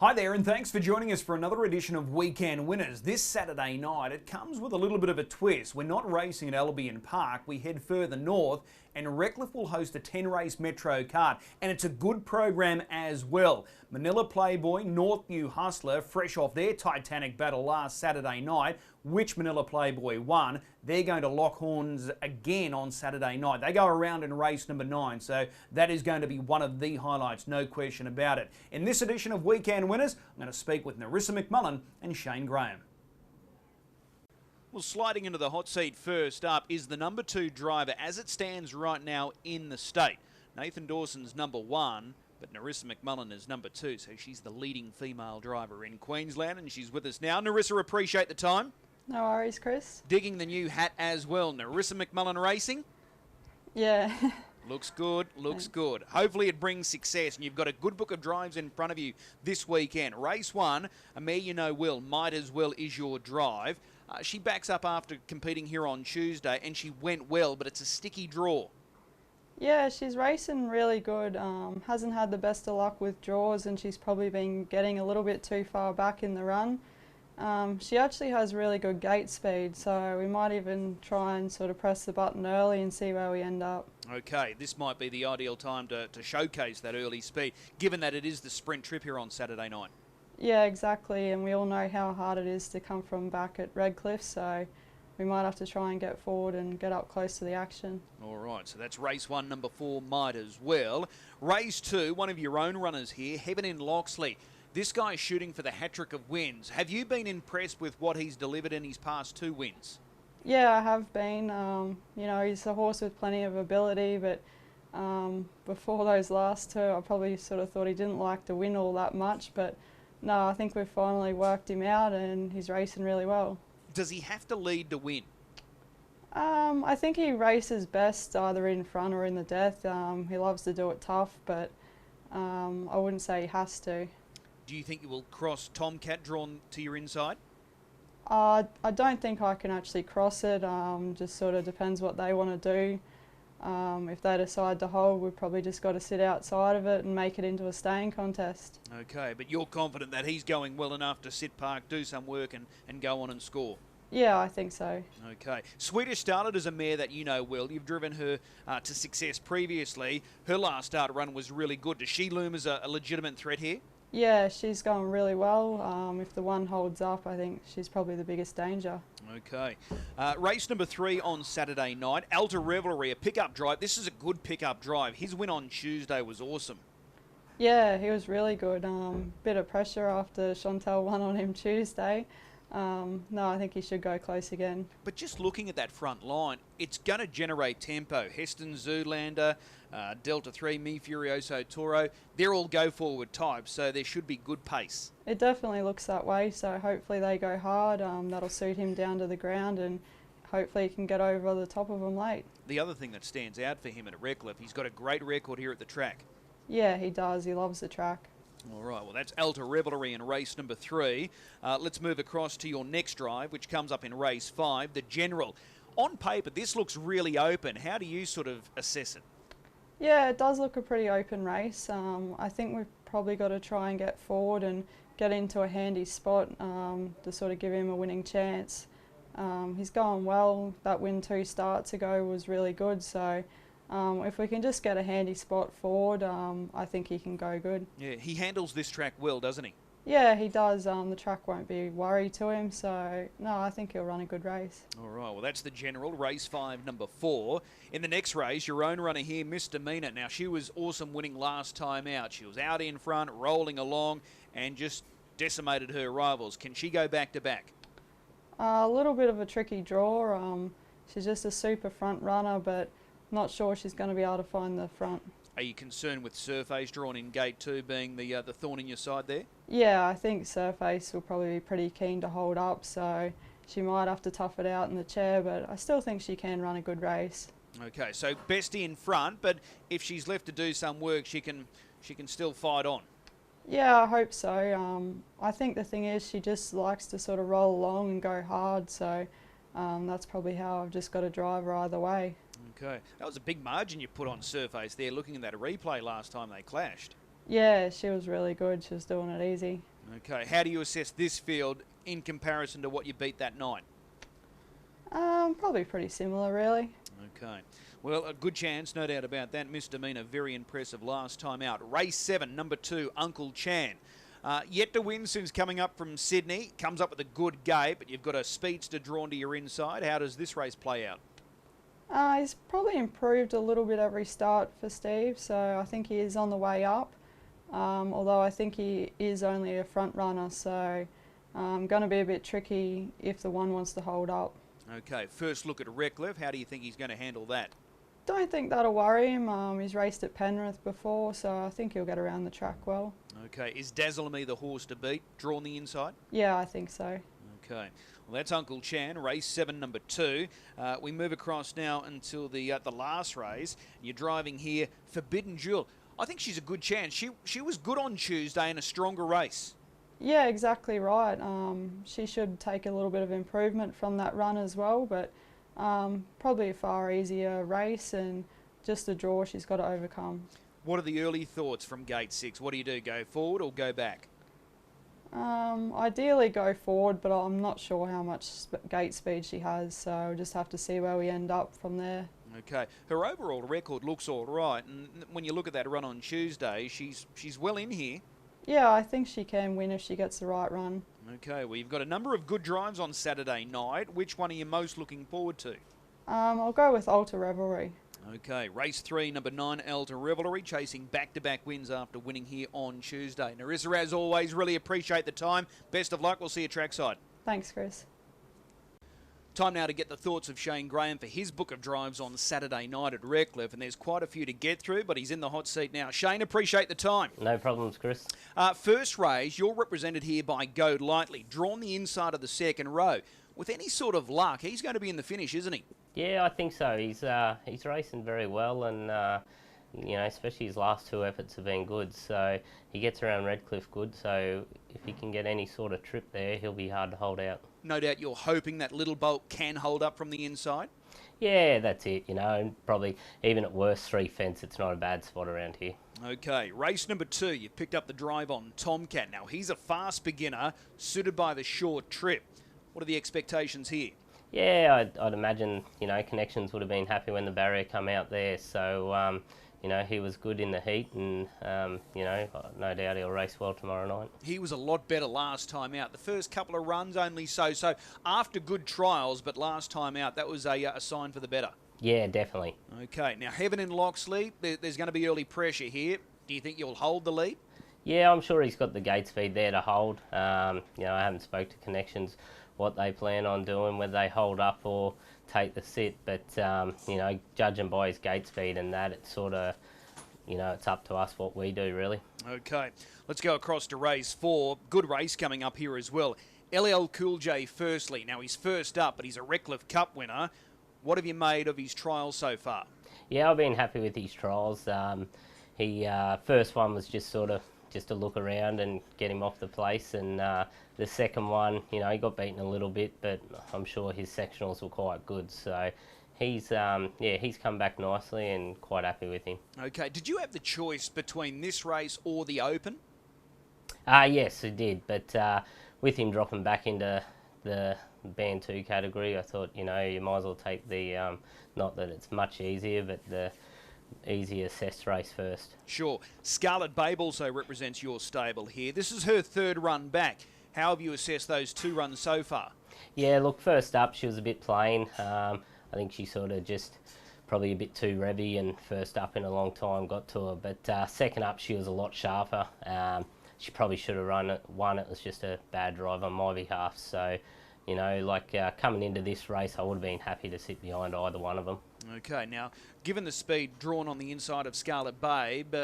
Hi there, and thanks for joining us for another edition of Weekend Winners. This Saturday night, it comes with a little bit of a twist. We're not racing at Albion Park, we head further north, and Redcliffe will host a 10-race Metro card, and it's a good program as well. Manila Playboy, Northview Hustler, fresh off their titanic battle last Saturday night, which Manila Playboy won. They're going to lock horns again on Saturday night. They go around in race number 9, so that is going to be one of the highlights, no question about it. In this edition of Weekend Winners, I'm going to speak with Narissa McMullen and Shane Graham. Well, sliding into the hot seat first up is the number 2 driver as it stands right now in the state. Nathan Dawson's number 1, but Narissa McMullen is number 2, so she's the leading female driver in Queensland, and she's with us now. Narissa, appreciate the time. No worries, Chris. Digging the new hat as well. Narissa McMullen Racing? Yeah. Looks good, looks good. Hopefully it brings success, and you've got a good book of drives in front of you this weekend. Race 1, Amare You Know Will, Might As Well is your drive. She backs up after competing here on Tuesday, and she went well, but it's a sticky draw. Yeah, she's racing really good. Hasn't had the best of luck with draws, and she's probably been getting a little bit too far back in the run. She actually has really good gate speed, so we might even try and sort of press the button early and see where we end up. Okay, this might be the ideal time to showcase that early speed, given that it is the sprint trip here on Saturday night. Yeah, exactly, and we all know how hard it is to come from back at Redcliffe, so we might have to try and get forward and get up close to the action. All right, so that's race 1, number 4, Might As Well. Race 2, one of your own runners here, Heaven in Loxley. This guy's shooting for the hat-trick of wins. Have you been impressed with what he's delivered in his past 2 wins? Yeah, I have been. You know, he's a horse with plenty of ability, but before those last 2, I probably sort of thought he didn't like to win all that much, but no, I think we've finally worked him out and he's racing really well. Does he have to lead to win? I think he races best either in front or in the death. He loves to do it tough, but I wouldn't say he has to. Do you think you will cross Tomcat drawn to your inside? I don't think I can actually cross it. Just sort of depends what they want to do. If they decide to hold, we've probably just got to sit outside of it and make it into a staying contest. Okay, but you're confident that he's going well enough to sit park, do some work and go on and score? Yeah, I think so. Okay. Swedish Starlet is a mare that you know well. You've driven her to success previously. Her last start run was really good. Does she loom as a legitimate threat here? Yeah, she's going really well. If the one holds up, I think she's probably the biggest danger. Okay. Race number 3 on Saturday night. Alta Revelry, a pickup drive. This is a good pickup drive. His win on Tuesday was awesome. Yeah, he was really good. Bit of pressure after Chantal won on him Tuesday. No, I think he should go close again. But just looking at that front line, it's going to generate tempo. Heston Zoolander, Delta 3, Mi Furioso Toro, they're all go-forward types, so there should be good pace. It definitely looks that way, so hopefully they go hard. That'll suit him down to the ground, and hopefully he can get over the top of them late. The other thing that stands out for him at Redcliffe, he's got a great record here at the track. Yeah, he does. He loves the track. All right, well, that's Alta Revelry in race number 3. Let's move across to your next drive, which comes up in race 5, the General. On paper, this looks really open. How do you sort of assess it? Yeah, it does look a pretty open race. I think we've probably got to try and get forward and get into a handy spot to sort of give him a winning chance. He's going well. That win 2 starts ago was really good, so if we can just get a handy spot forward, I think he can go good. Yeah, he handles this track well, doesn't he? Yeah, he does. The track won't be a worry to him, so no, I think he'll run a good race. All right, well, that's the General, race 5, number 4. In the next race, your own runner here, Misdemeanor. Now, she was awesome winning last time out. She was out in front, rolling along, and just decimated her rivals. Can she go back-to-back? A little bit of a tricky draw. She's just a super front runner, but not sure she's going to be able to find the front. Are you concerned with Surface drawn in gate 2 being the thorn in your side there? Yeah, I think Surface will probably be pretty keen to hold up, so she might have to tough it out in the chair, but I still think she can run a good race. Okay, so Bestie in front, but if she's left to do some work, she can still fight on. Yeah, I hope so. I think the thing is she just likes to sort of roll along and go hard, so that's probably how I've just got to drive her either way. Okay, that was a big margin you put on Surface there, looking at that replay last time they clashed. Yeah, she was really good. She was doing it easy. Okay, how do you assess this field in comparison to what you beat that night? Probably pretty similar, really. Okay. Well, a good chance, no doubt about that. Misdemeanor, very impressive last time out. Race 7, number 2, Uncle Chan. Yet to win since coming up from Sydney. Comes up with a good gate, but you've got a speedster drawn to your inside. How does this race play out? He's probably improved a little bit every start for Steve, so I think he is on the way up. Although I think he is only a front runner, so going to be a bit tricky if the one wants to hold up. Okay, first look at Redcliffe. How do you think he's going to handle that? Don't think that'll worry him. He's raced at Penrith before, so I think he'll get around the track well. Okay, is Dazzle Me the horse to beat, drawn the inside? Yeah, I think so. Okay, well that's Uncle Chan, race 7, number 2. We move across now until the last race. You're driving here, Forbidden Jewel. I think she's a good chance. She was good on Tuesday in a stronger race. Yeah, exactly right. She should take a little bit of improvement from that run as well, but probably a far easier race and just a draw she's got to overcome. What are the early thoughts from gate 6? What do? Go forward or go back? Ideally go forward, but I'm not sure how much gate speed she has, so we'll just have to see where we end up from there. Okay, her overall record looks all right, and when you look at that run on Tuesday, she's well in here. Yeah, I think she can win if she gets the right run. Okay, well, you've got a number of good drives on Saturday night. Which one are you most looking forward to? I'll go with Alta Revelry. Okay, race 3, number 9, Alta Revelry, chasing back-to-back wins after winning here on Tuesday. Narissa, as always, really appreciate the time. Best of luck. We'll see you trackside. Thanks, Chris. Time now to get the thoughts of Shane Graham for his book of drives on Saturday night at Redcliffe, and there's quite a few to get through, but he's in the hot seat now. Shane, appreciate the time. No problems, Chris. First race, you're represented here by Go Lightly, drawn the inside of the second row. With any sort of luck, he's going to be in the finish, isn't he? Yeah, I think so. He's racing very well, and you know, especially his last 2 efforts have been good. So he gets around Redcliffe good. So if he can get any sort of trip there, he'll be hard to hold out. No doubt you're hoping that Little Bolt can hold up from the inside. Yeah, that's it. You know, and probably even at worst 3 fence, it's not a bad spot around here. Okay, race number 2, you've picked up the drive on Tomcat. Now, he's a fast beginner, suited by the short trip. What are the expectations here? Yeah, I'd imagine, you know, Connections would have been happy when the barrier come out there. So, you know, he was good in the heat, and, you know, no doubt he'll race well tomorrow night. He was a lot better last time out. The first couple of runs only so after good trials, but last time out, that was a sign for the better. Yeah, definitely. Okay, now Heaven in Locksley, there's going to be early pressure here. Do you think you'll hold the lead? Yeah, I'm sure he's got the gate speed there to hold. You know, I haven't spoke to Connections what they plan on doing, whether they hold up or take the sit, but you know, judging by his gate speed and that, it's sort of, you know, it's up to us what we do really. Okay, let's go across to race 4. Good race coming up here as well. LL Cool J firstly. Now he's first up, but he's a Redcliffe Cup winner. What have you made of his trials so far? Yeah, I've been happy with his trials. He first one was just sort of just to look around and get him off the place, and the second one, you know, he got beaten a little bit, but I'm sure his sectionals were quite good. So he's yeah, he's come back nicely and quite happy with him. Okay, did you have the choice between this race or the Open? Yes, I did, but with him dropping back into the Band 2 category, I thought, you know, you might as well take the, not that it's much easier, but the easy assessed race first. Sure. Scarlet Babe also represents your stable here. This is her 3rd run back. How have you assessed those 2 runs so far? Yeah, look, first up she was a bit plain. I think she sort of just probably a bit too revvy, and first up in a long time got to her. But second up she was a lot sharper. She probably should have won. It was just a bad drive on my behalf. So, you know, like coming into this race, I would have been happy to sit behind either one of them. Okay, now, given the speed drawn on the inside of Scarlet Babe,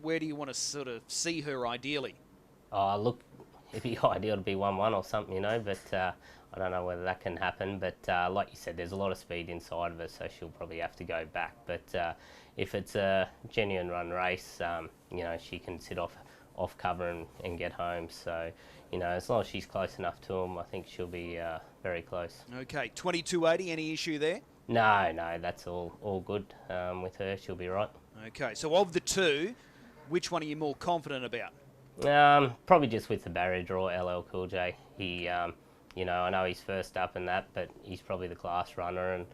where do you want to sort of see her ideally? Oh, look, it'd be ideal to be 1-1 or something, you know, but I don't know whether that can happen. But like you said, there's a lot of speed inside of her, so she'll probably have to go back. But if it's a genuine run race, you know, she can sit off cover and get home. So, you know, as long as she's close enough to him, I think she'll be very close. Okay, 2280, any issue there? No, that's all good with her. She'll be right. Okay, so of the 2, which one are you more confident about? Probably just with the barrier draw, LL Cool J. He, you know, I know he's first up and that, but he's probably the class runner, and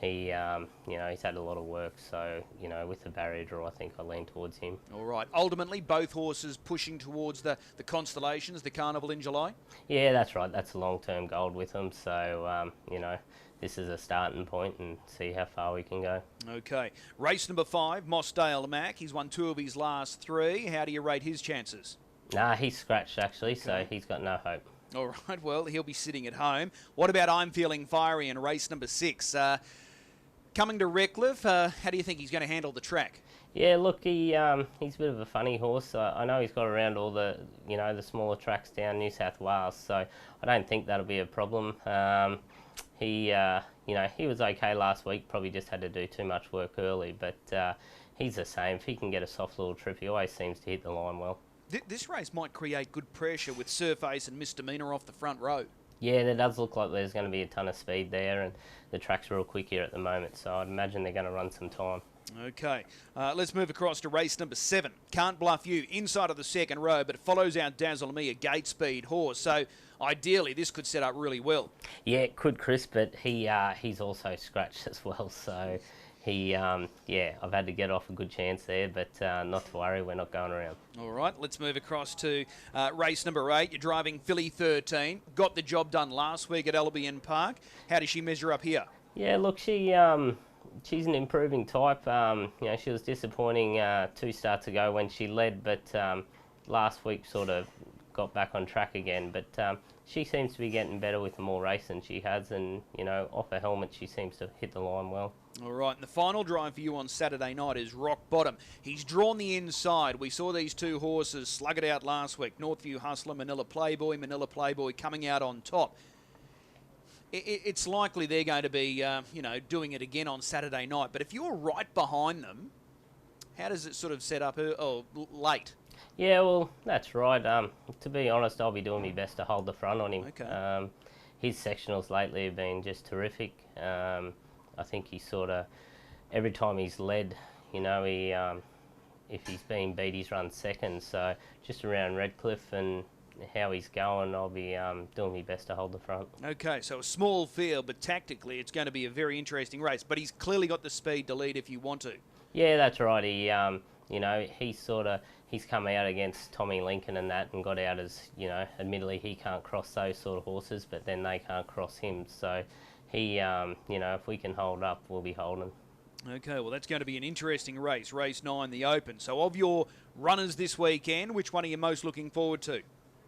he, you know, he's had a lot of work. So, you know, with the barrier draw, I think I lean towards him. All right. Ultimately, both horses pushing towards the Constellations, the Carnival in July? Yeah, that's right. That's a long-term goal with them. So, you know, this is a starting point and see how far we can go. Okay. Race number 5, Mossdale Mac. He's won 2 of his last 3. How do you rate his chances? Nah, he's scratched actually, so he's got no hope. All right. Well, he'll be sitting at home. What about I'm Feeling Fiery in race number 6? Coming to Redcliffe, how do you think he's going to handle the track? Yeah, look, he's a bit of a funny horse. I know he's got around all the, you know, the smaller tracks down New South Wales, so I don't think that'll be a problem. You know, he was okay last week, probably just had to do too much work early, but he's the same. If he can get a soft little trip, he always seems to hit the line well. This race might create good pressure with Surface and Misdemeanor off the front row. Yeah, there does look like there's going to be a ton of speed there, and the track's real quick here at the moment, so I'd imagine they're going to run some time. Okay, let's move across to race number 7. Can't Bluff You, inside of the second row, but it follows our Dazzle Me, a gate speed horse. So ideally, this could set up really well. Yeah, it could, Chris, but he's also scratched as well, so yeah, I've had to get off a good chance there, but not to worry, we're not going around. All right, let's move across to race number 8. You're driving Philly 13. Got the job done last week at Albion Park. How does she measure up here? Yeah, look, she's an improving type. You know, she was disappointing 2 starts ago when she led, but last week sort of got back on track again. But she seems to be getting better with the more racing she has, and, you know, off her helmet she seems to hit the line well. All right, and the final drive for you on Saturday night is Rock Bottom. He's drawn the inside. We saw these 2 horses slug it out last week. Northview Hustler, Manila Playboy coming out on top. It's likely they're going to be, you know, doing it again on Saturday night. But if you're right behind them, how does it sort of set up late? Yeah, well, that's right. To be honest, I'll be doing my best to hold the front on him. Okay. His sectionals lately have been just terrific. I think he sort of, every time he's led, you know, if he's been beat, he's run second. So just around Redcliffe and how he's going, I'll be doing my best to hold the front. Okay, so a small field, but tactically it's going to be a very interesting race. But he's clearly got the speed to lead if you want to. Yeah, that's right. He, you know, he's come out against Tommy Lincoln and that, and got out as, you know, admittedly he can't cross those sort of horses, but then they can't cross him. So he, you know, if we can hold up, we'll be holding. Okay, well, that's going to be an interesting race, race 9, the Open. So of your runners this weekend, which one are you most looking forward to?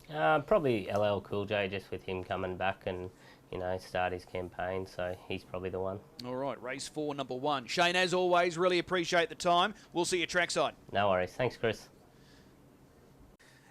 Probably LL Cool J, just with him coming back and, you know, start his campaign, so he's probably the one. All right, race 4, number 1. Shane, as always, really appreciate the time. We'll see you trackside. No worries. Thanks, Chris.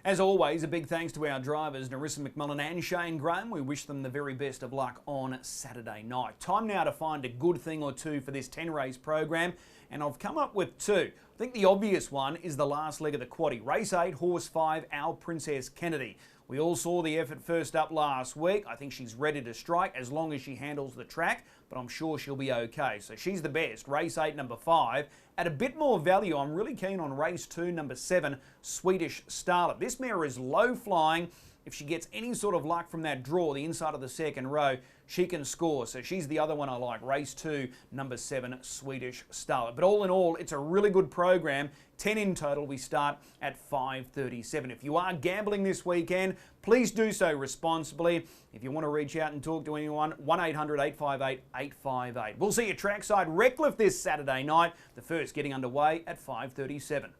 As always, a big thanks to our drivers, Narissa McMullen and Shane Graham. We wish them the very best of luck on Saturday night. Time now to find a good thing or two for this 10-race program, and I've come up with 2. I think the obvious one is the last leg of the quaddie. Race 8, Horse 5, Our Princess Kennedy. We all saw the effort first up last week. I think she's ready to strike as long as she handles the track, but I'm sure she'll be okay. So she's the best. Race 8, number 5. At a bit more value, I'm really keen on race 2, number 7, Swedish Starlet. This mare is low flying. If she gets any sort of luck from that draw, the inside of the second row, she can score. So she's the other one I like. Race 2, number 7, Swedish Starlet. But all in all, it's a really good program. 10 in total. We start at 5:37. If you are gambling this weekend, please do so responsibly. If you want to reach out and talk to anyone, 1-800-858-858. We'll see you trackside Redcliffe this Saturday night. The first getting underway at 5:37.